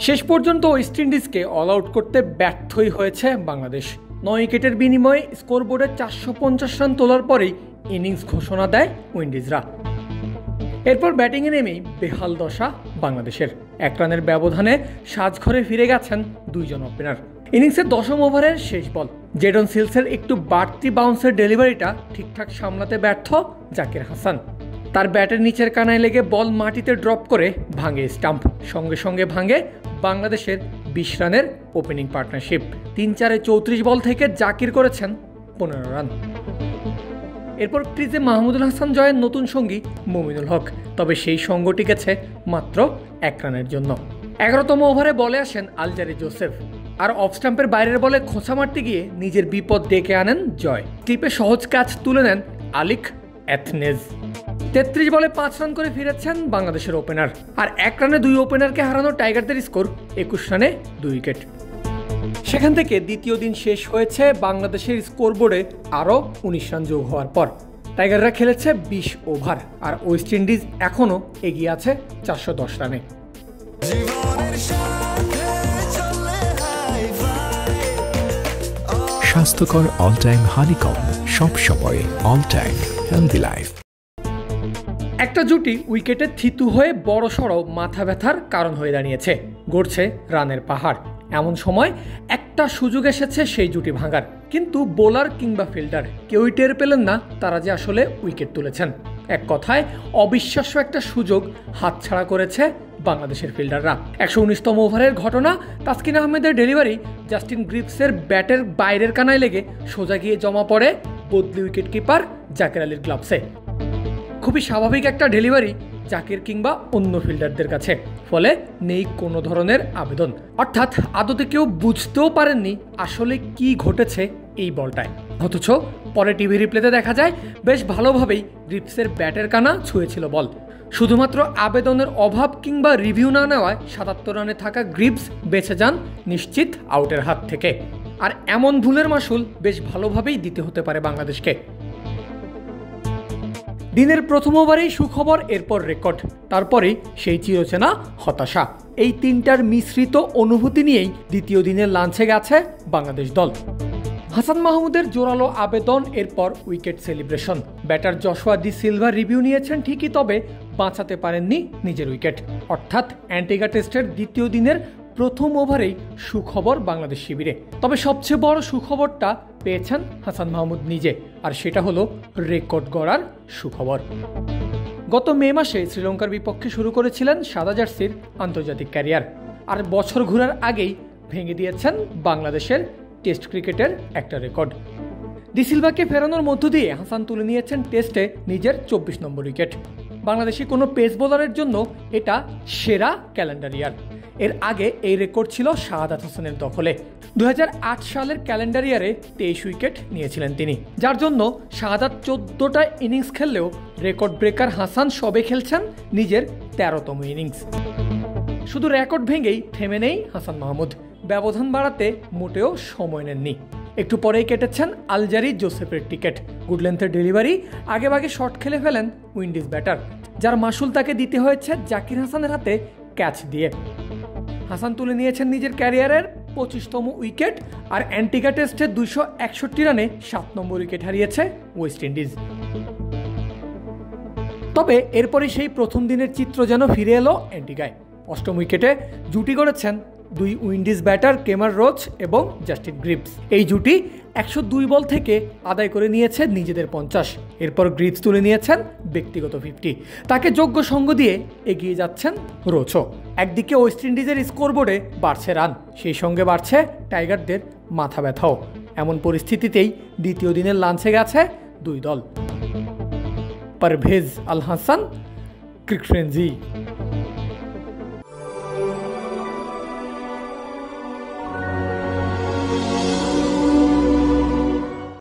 শেষ পর্যন্ত West ইন্ডিজকে all out করতে ব্যর্থই হয়েছে বাংলাদেশ। 9 উইকেটের বিনিময়ে স্কোরবোর্ডে 450 রান তোলার পরেই ইনিংস ঘোষণা দেয় উইন্ডিজরা। এরপর ব্যাটিংয়ে নেমেই বেহাল দশা বাংলাদেশের। 1 রানের ব্যবধানে সাজঘরে ফিরে গেছেন 2 জন ওপেনার। ইনিংসের 10ম ওভারের শেষ বল জেডন সিলসের একটু বাড়তি বাউন্সের ডেলিভারিটা ঠিকঠাক সামলাতে ব্যর্থ জাকির হাসান। তার ব্যাটের নিচের কানায় লেগে বল মাটিতে ড্রপ করে ভাঙে স্টাম্প। সঙ্গে সঙ্গে ভাঙে বাংলাদেশের 20 রানের ওপেনিং পার্টনারশিপ। 3-4-এ 34 বল থেকে জাকির করেছেন 15 রান। এরপর ক্রিজে মাহমুদুল হাসান জয়ের নতুন সঙ্গী মুমিনুল হক, তবে সেই সঙ্গ টিকেছে মাত্র 1 রানের জন্য। 11তম ওভারে বলে আসেন আলজারি জোসেফ, আর অফ স্টাম্পের বাইরের বলে খোঁচা মারতে গিয়ে নিজের বিপদ ডেকে আনেন জয়। ক্লিপে সহজ ক্যাচ তুলে নেন আলিক অ্যাথনেজ। 33 বলে 5 রান করে ফিরেছেন বাংলাদেশের ওপেনার। আর 1 রানে 2 ওপেনারকে হারানো টাইগারদের স্কোর 21 রানে 2 উইকেট। সেখান থেকে দ্বিতীয় দিন শেষ হয়েছে বাংলাদেশের স্কোরবোর্ডে আরও 19 রান যোগ হওয়ার পর। টাইগাররা খেলেছে 20 ওভার, আর ওয়েস্ট ইন্ডিজ এখনও এগিয়ে আছে 410 রানে। স্বাস্থ্যকর অল টাইম হানিকম, সব সময় অল টাইম হেলদি লাইফ। একটা জুটি উইকেটে থিতু হয়ে বড়সড় মাথা ব্যথার কারণ হয়ে দাঁড়িয়েছে। গড়ছে রানের পাহাড়। এমন সময় একটা সুযোগ এসেছে সেই জুটি ভাঙার, কিন্তু বোলার কিংবা ফিল্ডার কেউই টের পেলেন না তারা যে আসলে উইকেট তুলেছেন। এক কথায় অবিশ্বাস্য একটা সুযোগ হাতছাড়া করেছে বাংলাদেশের ফিল্ডাররা। 119তম ওভারের ঘটনা, তাসকিন আহমেদের ডেলিভারি জাস্টিন গ্রিপসের ব্যাটের বাইরের কানায় লেগে সোজা গিয়ে জমা পড়ে বদলি উইকেট কিপার জাকির আলীর গ্লাভসে। খুবই স্বাভাবিক একটা ডেলিভারি জাকির কিংবা অন্য ফিল্ডারদের কাছে, ফলে নেই কোনো ধরনের আবেদন। অর্থাৎ আদতে কেউ বুঝতেও পারেননি আসলে কি ঘটেছে এই বলটায়। অথচ পরে টিভি রিপ্লেতে দেখা যায় বেশ ভালোভাবেই গ্রিপসের ব্যাটের কানা ছুঁয়েছিল বল। শুধুমাত্র আবেদনের অভাব কিংবা রিভিউ না নেওয়ায় 77 রানে থাকা গ্রিপস বেঁচে যান নিশ্চিত আউটের হাত থেকে। আর এমন ভুলের মাসুল বেশ ভালোভাবেই দিতে হতে পারে বাংলাদেশকে। দিনের প্রথম ওভারেই সুখবর, এরপর রেকর্ড, তারপরেই সেই চিরচেনা হতাশা। এই তিনটার মিশ্রিত অনুভূতি নিয়েই দ্বিতীয় দিনের লাঞ্চে গেছে বাংলাদেশ দল। হাসান মাহমুদের জোরালো আবেদন, এরপর wicket celebration. Batter Joshua D Silva review নিয়েছেন ঠিকই, তবে বাঁচাতে পারেননি নিজের উইকেট। অর্থাৎ অ্যান্টিগা টেস্টের দ্বিতীয় দিনের প্রথম ওভারেই সুখবর বাংলাদেশ শিবিরে। তবে সবচেয়ে বড় সুখবরটা পেয়েছেন হাসান মাহমুদ নিজে, আর সেটা হলো রেকর্ড গড়ার সুখবর। গত মে মাসে শ্রীলঙ্কার বিপক্ষে শুরু করেছিলেন সাদা জার্সির আন্তর্জাতিক ক্যারিয়ার, আর বছর ঘোরার আগেই ভেঙে দিয়েছেন বাংলাদেশের টেস্ট ক্রিকেটের একটা রেকর্ড। ডি সিলভাকে ফেরানোর মধ্য দিয়ে হাসান তুলে নিয়েছেন টেস্টে নিজের 24 নম্বর উইকেট। বাংলাদেশি কোনো পেস বোলারের জন্য এটা সেরা ক্যালেন্ডার ইয়ার। এর আগে এই রেকর্ড ছিল শাহাদাত হোসেনের দখলে। 2008 সালের ক্যালেন্ডার ইয়ারে 23 উইকেট নিয়েছিলেন তিনি, যার জন্য শাহাদাত 14টা ইনিংস খেললেও রেকর্ড ব্রেকার হাসান সবে খেলছেন নিজের 13তম ইনিংস। শুধু রেকর্ড ভেঙেই থেমে নেই হাসান মাহমুদ, ব্যবধান বাড়াতে মোটেও সময় নেননি। একটু পরেই কেটেছেন আলজারি জোসেফের টিকিট। গুড লেন্থের ডেলিভারি, আগেভাগে শট খেলে ফেলেন উইন্ডিজ ব্যাটার, যার মাসুল তাকে দিতে হয়েছে জাকির হাসানের হাতে ক্যাচ দিয়ে। হাসান তুলে নিয়েছেন নিজের ক্যারিয়ারের 25তম উইকেট, আর অ্যান্টিগা টেস্টে 261 রানে 7 নম্বর উইকেট হারিয়েছে ওয়েস্ট ইন্ডিজ। তবে এরপরে সেই প্রথম দিনের চিত্র যেন ফিরে এলো অ্যান্টিগায়। 8ম উইকেটে জুটি গড়েছেন 2 উইন্ডিজ ব্যাটার কেমার রোচ এবং জাস্টিন গ্রিপস। এই জুটি 102 বল থেকে আদায় করে নিয়েছে নিজেদের 50। এরপর গ্রিপস তুলে নিয়েছেন ব্যক্তিগত 50। তাকে যোগ্য সঙ্গ দিয়ে এগিয়ে যাচ্ছেন রোচও। একদিকে ওয়েস্ট ইন্ডিজের স্কোরবোর্ডে বাড়ছে রান, সেই সঙ্গে বাড়ছে টাইগারদের মাথা ব্যথাও। এমন পরিস্থিতিতেই দ্বিতীয় দিনের লাঞ্চে গেছে 2 দল। পারভেজ আল হাসান, ক্রিক ফ্রেঞ্জি।